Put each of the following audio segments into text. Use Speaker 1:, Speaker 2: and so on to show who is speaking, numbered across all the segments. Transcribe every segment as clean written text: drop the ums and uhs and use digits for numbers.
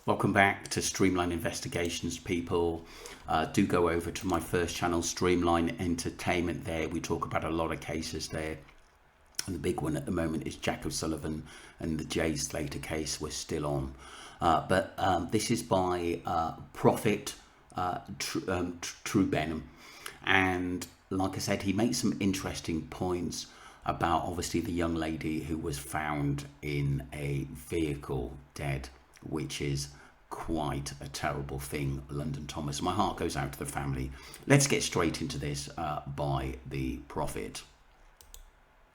Speaker 1: Welcome back to Streamline Investigations, people. Do go over to my first channel, Streamline Entertainment. There we talk about a lot of cases there. And the big one at the moment is Jack O'Sullivan and the Jay Slater case we're still on. But this is by Prophet True Benham. And like I said, he makes some interesting points about obviously the young lady who was found in a vehicle dead, which is quite a terrible thing, London Thomas. My heart goes out to the family. Let's get straight into this by the Prophet.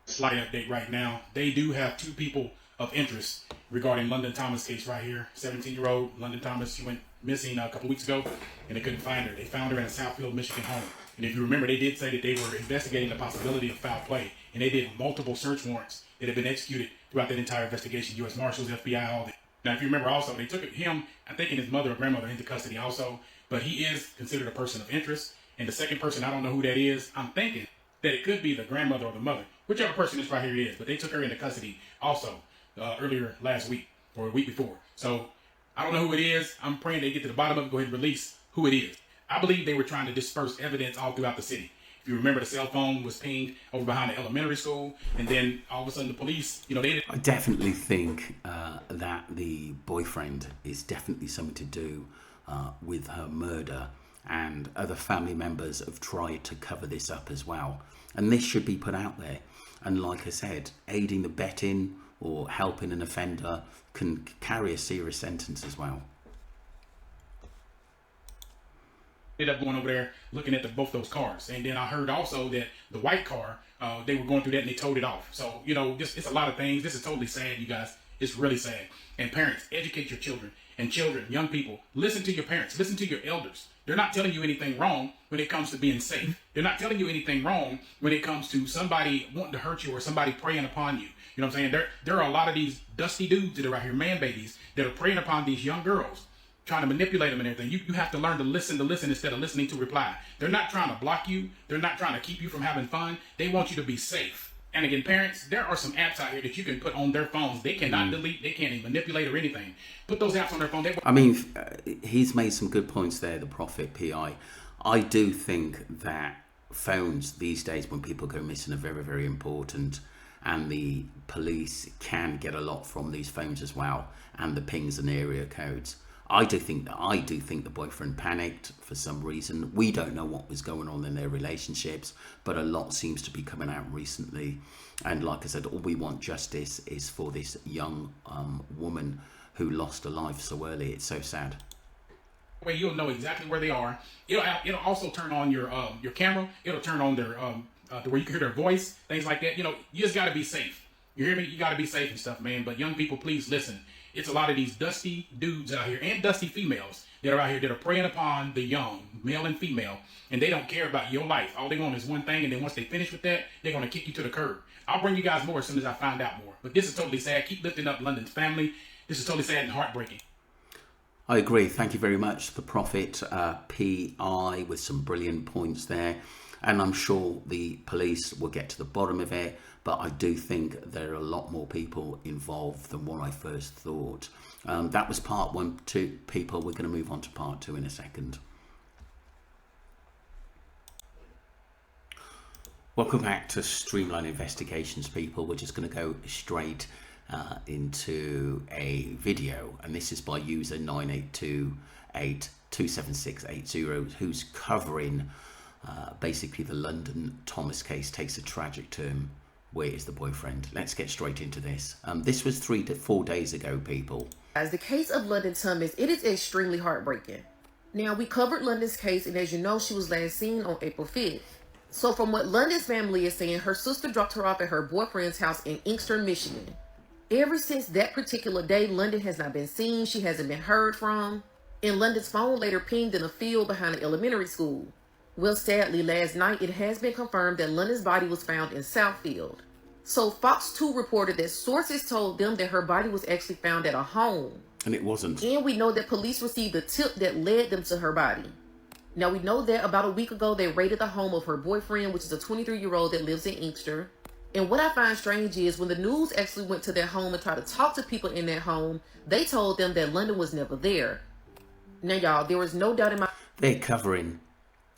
Speaker 2: Slight update right now. They do have two people of interest regarding London Thomas case right here. 17-year-old London Thomas, she went missing a couple weeks ago and they couldn't find her. They found her in a Southfield, Michigan home. And if you remember, they did say that they were investigating the possibility of foul play, and they did multiple search warrants that have been executed throughout that entire investigation. U.S. Marshals, FBI, all that. Now, if you remember also, they took him, I think, and his mother or grandmother into custody also, but he is considered a person of interest. And the second person, I don't know who that is. I'm thinking that it could be the grandmother or the mother, whichever person this right here is, but they took her into custody also earlier last week or a week before. So I don't know who it is. I'm praying they get to the bottom of it, go ahead and release who it is. I believe they were trying to disperse evidence all throughout the city. If you remember, the cell phone was pinged over behind the elementary school, and then all of a sudden the police, they didn't.
Speaker 1: I definitely think that the boyfriend is definitely something to do with her murder, and other family members have tried to cover this up as well. And this should be put out there. And like I said, aiding, abetting, or helping an offender can carry a serious sentence as well.
Speaker 2: Ended up going over there looking at both those cars, and then I heard also that the white car, they were going through that and they towed it off. So it's a lot of things. This is totally sad, you guys. It's really sad. And parents, educate your children. And children, young people, listen to your parents, listen to your elders. They're not telling you anything wrong when it comes to being safe. They're not telling you anything wrong when it comes to somebody wanting to hurt you or somebody preying upon you. You know what I'm saying? There are a lot of these dusty dudes that are out here, man babies, that are preying upon these young girls, trying to manipulate them and everything. You have to learn to listen instead of listening to reply. They're not trying to block you. They're not trying to keep you from having fun. They want you to be safe. And again, parents, there are some apps out here that you can put on their phones. They cannot delete. They can't even manipulate or anything. Put those apps on their phone.
Speaker 1: I mean, he's made some good points there, the Prophet PI. I do think that phones these days, when people go missing, are very, very important. And the police can get a lot from these phones as well, and the pings and area codes. I do think the boyfriend panicked for some reason. We don't know what was going on in their relationships, but a lot seems to be coming out recently. And like I said, all we want justice is for this young woman who lost her life so early. It's so sad.
Speaker 2: Way you'll know exactly where they are. It'll also turn on your camera. It'll turn on their where you can hear their voice, things like that. You just got to be safe. You hear me? You got to be safe and stuff, man. But young people, please listen. It's a lot of these dusty dudes out here and dusty females that are out here that are preying upon the young, male and female, and they don't care about your life. All they want is one thing, and then once they finish with that, they're going to kick you to the curb. I'll bring you guys more as soon as I find out more. But this is totally sad. Keep lifting up London's family. This is totally sad and heartbreaking.
Speaker 1: I agree. Thank you very much, the Prophet PI, with some brilliant points there. And I'm sure the police will get to the bottom of it. But I do think there are a lot more people involved than what I first thought. That was part 1, 2, people. We're going to move on to part 2 in a second. Welcome back to Streamline Investigations, people. We're just going to go straight into a video. And this is by user 982827680, who's covering basically the London Thomas case takes a tragic turn. Where is the boyfriend? Let's get straight into this. This was 3 to 4 days ago, people.
Speaker 3: As the case of London Thomas, it is extremely heartbreaking. Now, we covered London's case, and as you know, she was last seen on April 5th. So from what London's family is saying, her sister dropped her off at her boyfriend's house in Inkster, Michigan. Ever since that particular day, London has not been seen. She hasn't been heard from. And London's phone later pinged in a field behind an elementary school. Well, sadly, last night, it has been confirmed that London's body was found in Southfield. So Fox 2 reported that sources told them that her body was actually found at a home.
Speaker 1: And it wasn't.
Speaker 3: And we know that police received a tip that led them to her body. Now, we know that about a week ago, they raided the home of her boyfriend, which is a 23-year-old that lives in Inkster. And what I find strange is when the news actually went to their home and tried to talk to people in that home, they told them that London was never there. Now, y'all, there was no doubt in my...
Speaker 1: They're covering,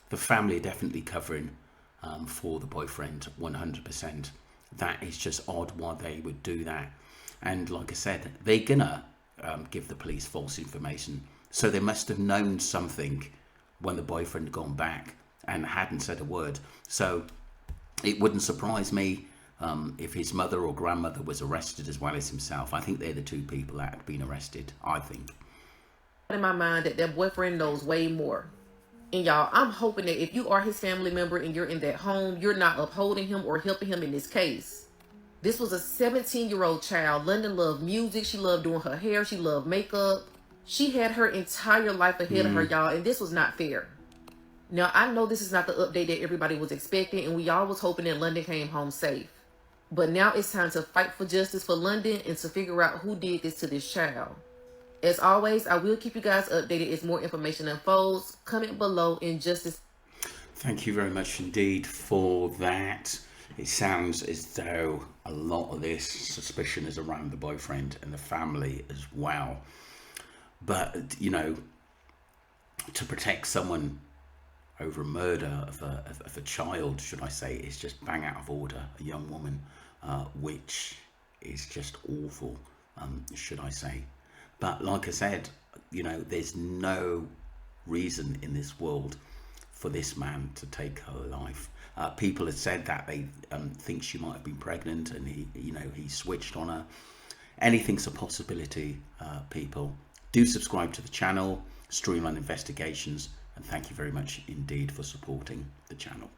Speaker 1: the family are definitely covering for the boyfriend 100%. That is just odd why they would do that. And like I said, they're gonna give the police false information. So they must have known something when the boyfriend had gone back and hadn't said a word. So it wouldn't surprise me if his mother or grandmother was arrested as well as himself. I think they're the two people that had been arrested, I think.
Speaker 3: In my mind that their boyfriend knows way more. And y'all, I'm hoping that if you are his family member and you're in that home, you're not upholding him or helping him in this case. This was a 17-year-old child. London loved music. She loved doing her hair. She loved makeup. She had her entire life ahead of her, y'all, and this was not fair. Now, I know this is not the update that everybody was expecting, and we all was hoping that London came home safe. But now it's time to fight for justice for London and to figure out who did this to this child. As always, I will keep you guys updated as more information unfolds. Comment below in justice.
Speaker 1: Thank you very much indeed for that. It sounds as though a lot of this suspicion is around the boyfriend and the family as well. But, you know, to protect someone over a murder of a child, should I say, is just bang out of order. A young woman, which is just awful, should I say. But like I said, you know, there's no reason in this world for this man to take her life. People have said that they think she might have been pregnant and he switched on her. Anything's a possibility, people. Do subscribe to the channel, Streamline Investigations, and thank you very much indeed for supporting the channel.